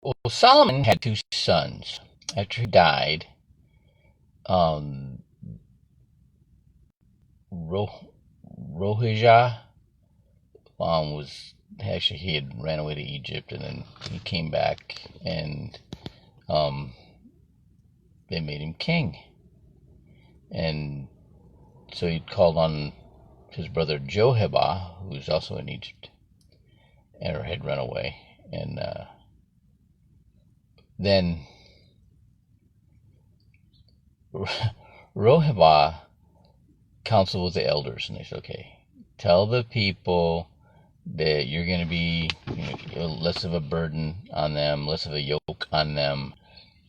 Well, Solomon had two sons. After he died, um, Ro- Rohijah was actually he had ran away to Egypt, and then he came back, and um, they made him king. And so he called on his brother Jehoiada, who was also in Egypt, or had run away. And then Rohibah counseled with the elders, and they said, okay, tell the people that you're going to be less of a burden on them, less of a yoke on them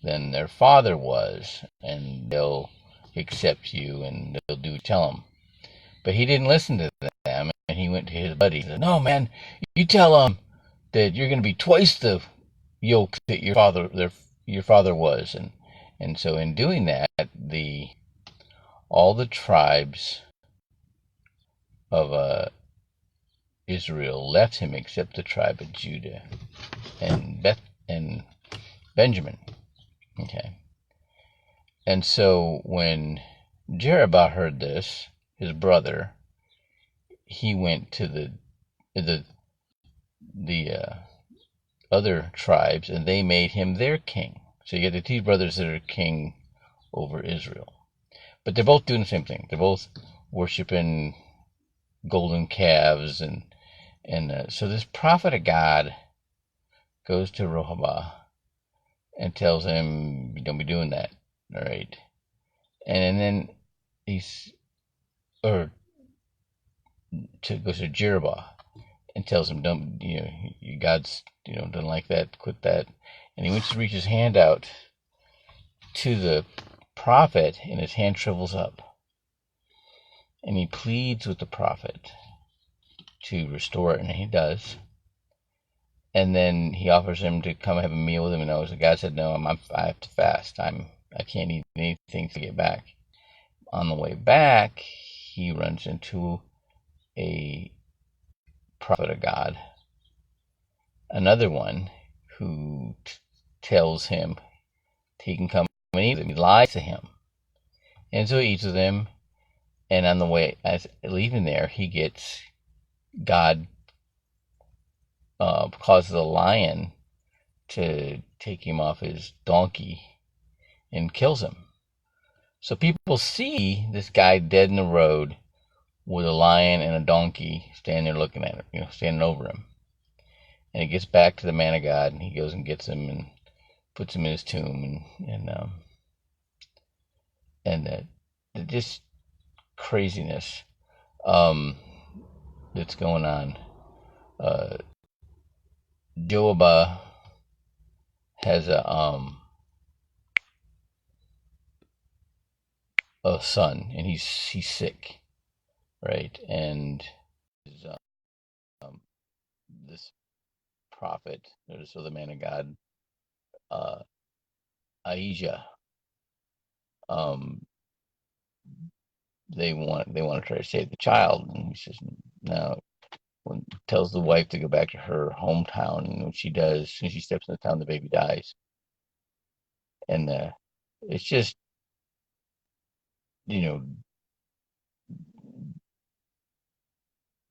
than their father was, and they'll accept you, and they'll do tell them. But he didn't listen to them, and he went to his buddy and said, no, man, you tell them that you're going to be twice the yoke that your father was. And so in doing that, all the tribes of Israel left him except the tribe of Judah and Benjamin. Okay. And so when Jeroboam heard this, his brother, he went to the other tribes, and they made him their king. So you get the two brothers that are king over Israel. But they're both doing the same thing. They're both worshiping golden calves, and so this prophet of God goes to Rehoboam and tells him, "Don't be doing that." All right, and then goes to Jeroboam and tells him, "Don't God's doesn't like that. Quit that." And he went to reach his hand out to the prophet, and his hand shrivels up, and he pleads with the prophet to restore it, and he does. And then he offers him to come have a meal with him, and the guy said, "No, I have to fast. I can't eat anything to get back." On the way back, he runs into a prophet of God, another one who tells him he can come and eat with him. He lies to him, and so he eats with him. And on the way, as leaving there, he gets God causes a lion to take him off his donkey and kills him. So people see this guy dead in the road with a lion and a donkey standing there looking at him, standing over him. And he gets back to the man of God, and he goes and gets him and puts him in his tomb, and just craziness that's going on. Joab has a son, and he's sick, right? And this prophet, so the man of God, Ahijah, they want to try to save the child, and he says no. Tells the wife to go back to her hometown, and when she does, as soon as she steps in the town, the baby dies. And it's just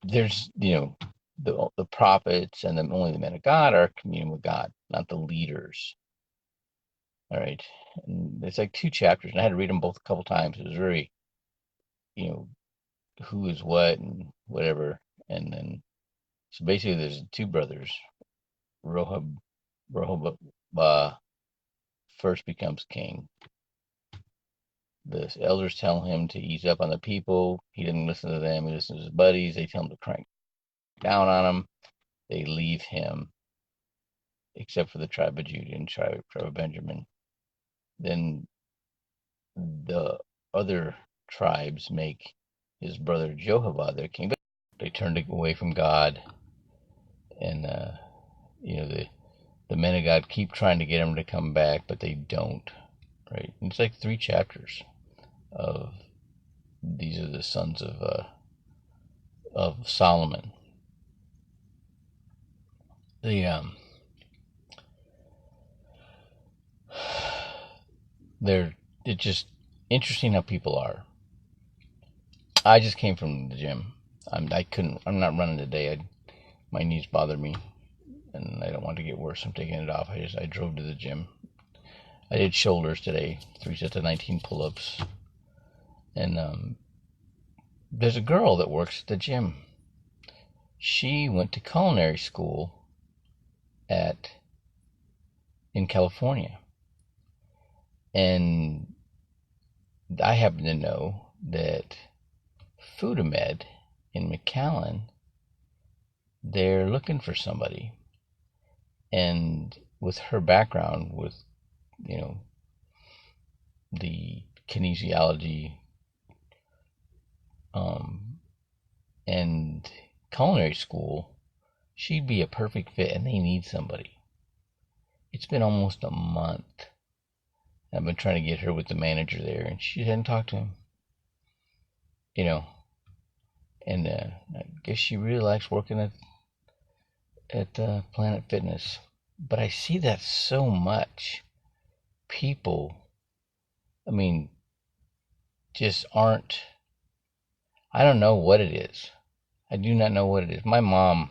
there's the prophets and only the men of God are communing with God, not the leaders. All right, and it's like 2 chapters, and I had to read them both a couple times. It was very, who is what and whatever, and then so basically there's two brothers. Rehoboam first becomes king. The elders tell him to ease up on the people. He didn't listen to them. He listened to his buddies. They tell him to crank down on him. They leave him, except for the tribe of Judah and tribe of Benjamin. Then the other tribes make his brother Jehovah their king. But they turned away from God, and the men of God keep trying to get him to come back, but they don't. Right? And it's like 3 chapters of these are the sons of Solomon. The it's just interesting how people are. I just came from the gym. I'm not running today. My knees bother me, and I don't want to get worse. I'm taking it off. I drove to the gym. I did shoulders today, 3 sets of 19 pull-ups, and there's a girl that works at the gym. She went to culinary school in California, and I happen to know that Foodamed in McAllen, they're looking for somebody, and with her background with the kinesiology and culinary school, she'd be a perfect fit, and they need somebody. It's been almost a month. I've been trying to get her with the manager there, and she hadn't talked to him. And I guess she really likes working at Planet Fitness. But I see that so much. People, just aren't. I don't know what it is. I do not know what it is. My mom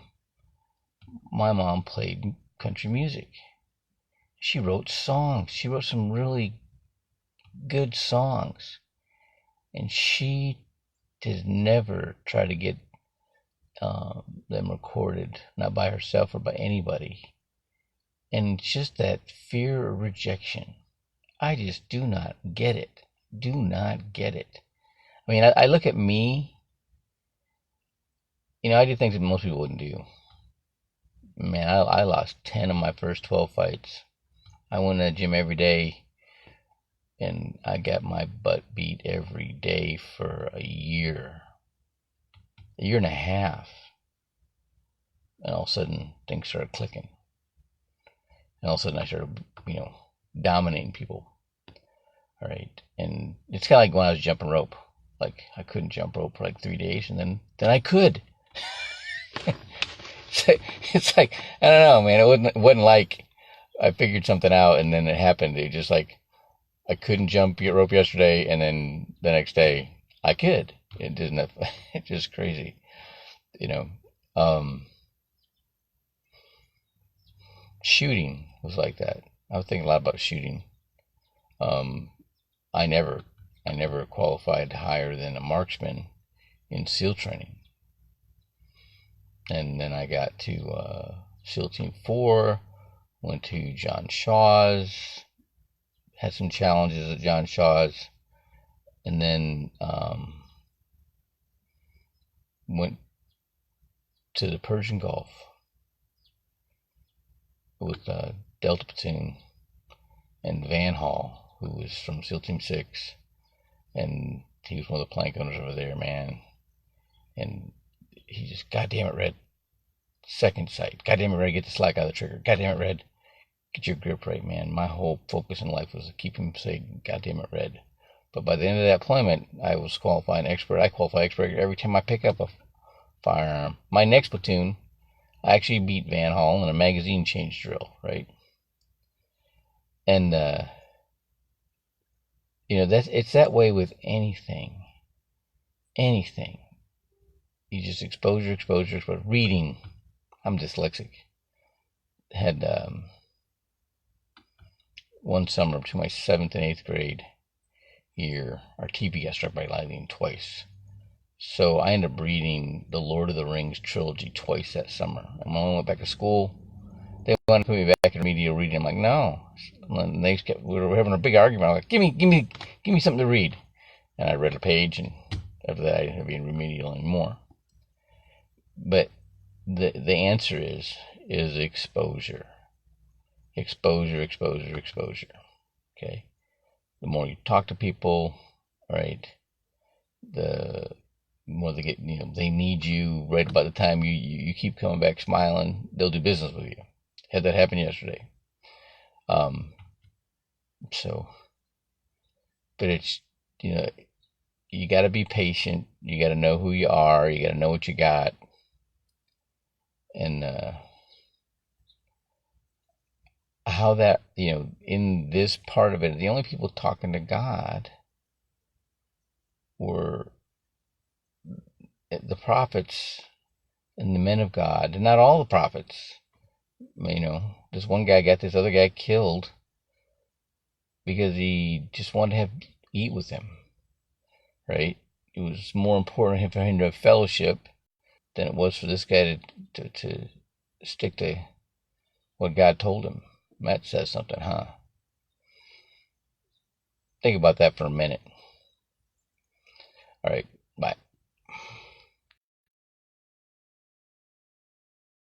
played country music. She wrote songs. She wrote some really good songs. And she did never try to get them recorded, not by herself or by anybody. And just that fear of rejection. I just do not get it. Do not get it. I look at me. I do things that most people wouldn't do. Man, I lost 10 of my first 12 fights. I went to the gym every day, and I got my butt beat every day for a year and a half. And all of a sudden, things started clicking. And all of a sudden, I started, dominating people. All right. And it's kind of like when I was jumping rope. Like, I couldn't jump rope for like 3 days, and then I could. It's like, I don't know, man. It wasn't like I figured something out and then it happened. It just like, I couldn't jump rope yesterday, and then the next day I could. It didn't. It's just crazy, Shooting was like that. I was thinking a lot about shooting. I never qualified higher than a marksman in SEAL training. And then I got to SEAL Team 4, went to John Shaw's, had some challenges at John Shaw's, and then went to the Persian Gulf with Delta Platoon and Van Hall, who was from SEAL Team 6, and he was one of the plank owners over there, man. And he just, goddamn it, Red, second sight. Goddamn it, Red, get the slack out of the trigger. Goddamn it, Red, get your grip right, man. My whole focus in life was to keep him saying, goddamn it, Red. But by the end of that deployment, I was qualifying expert. I qualify expert every time I pick up a firearm. My next platoon, I actually beat Van Hall in a magazine change drill, right? And it's that way with anything. Anything. You just exposure. Reading. I'm dyslexic. Had one summer between my 7th and 8th grade year, our TV got struck by lightning twice. So I ended up reading the Lord of the Rings trilogy twice that summer. And when I went back to school, they wanted to put me back in remedial reading. I'm like, no. And we were having a big argument. I'm like, give me something to read. And I read a page, and after that, I didn't be in remedial anymore. But the answer is exposure. Exposure. Okay? The more you talk to people, right, the more they get, they need you. Right about the time you keep coming back smiling, they'll do business with you. Had that happen yesterday. But it's, you got to be patient. You got to know who you are. You got to know what you got. And how that, in this part of it, the only people talking to God were the prophets and the men of God, and not all the prophets. This one guy got this other guy killed because he just wanted to eat with him, right? It was more important for him to have fellowship than it was for this guy to stick to what God told him. That says something, huh? Think about that for a minute. All right.